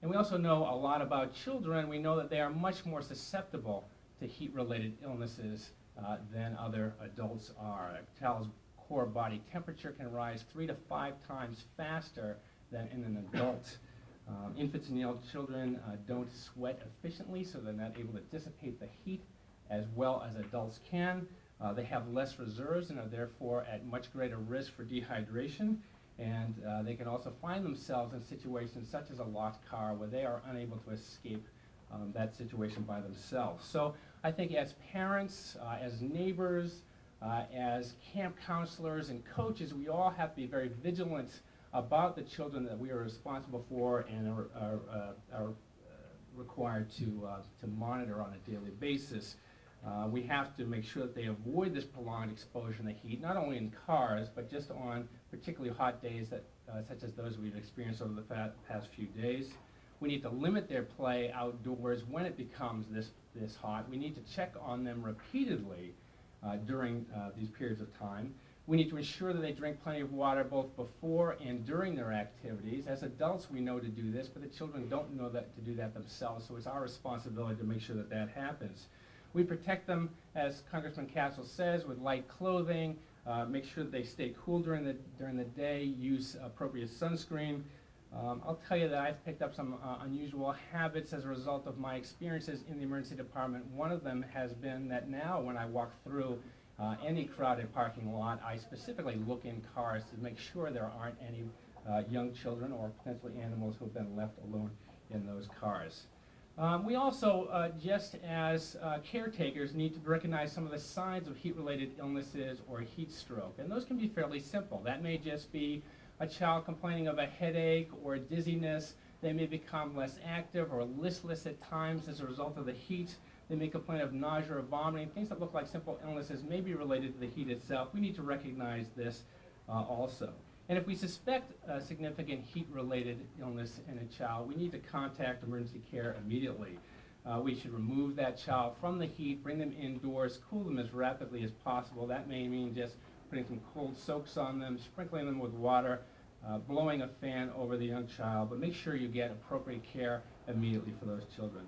And we also know a lot about children. We know that they are much more susceptible to heat-related illnesses than other adults are. A child's core body temperature can rise 3 to 5 times faster than in an adult. Infants and young children don't sweat efficiently, so they're not able to dissipate the heat as well as adults can. They have less reserves and are therefore at much greater risk for dehydration. And they can also find themselves in situations such as a lost car where they are unable to escape that situation by themselves. So I think as parents, as neighbors, as camp counselors and coaches, we all have to be very vigilant about the children that we are responsible for and are required to monitor on a daily basis. We have to make sure that they avoid this prolonged exposure to heat, not only in cars, but just on particularly hot days that, such as those we've experienced over the past few days. We need to limit their play outdoors when it becomes this hot. We need to check on them repeatedly during these periods of time. We need to ensure that they drink plenty of water both before and during their activities. As adults, we know to do this, but the children don't know that to do that themselves, so it's our responsibility to make sure that that happens. We protect them, as Congressman Castle says, with light clothing, make sure that they stay cool during the day, use appropriate sunscreen. I'll tell you that I've picked up some unusual habits as a result of my experiences in the emergency department. One of them has been that now when I walk through any crowded parking lot, I specifically look in cars to make sure there aren't any young children or potentially animals who have been left alone in those cars. We also, just as caretakers, need to recognize some of the signs of heat-related illnesses or heat stroke, and those can be fairly simple. That may just be a child complaining of a headache or dizziness. They may become less active or listless at times as a result of the heat. They may complain of nausea or vomiting. Things that look like simple illnesses may be related to the heat itself. We need to recognize this also. And if we suspect a significant heat-related illness in a child, we need to contact emergency care immediately. We should remove that child from the heat, bring them indoors, cool them as rapidly as possible. That may mean just putting some cold soaks on them, sprinkling them with water, blowing a fan over the young child, but make sure you get appropriate care immediately for those children.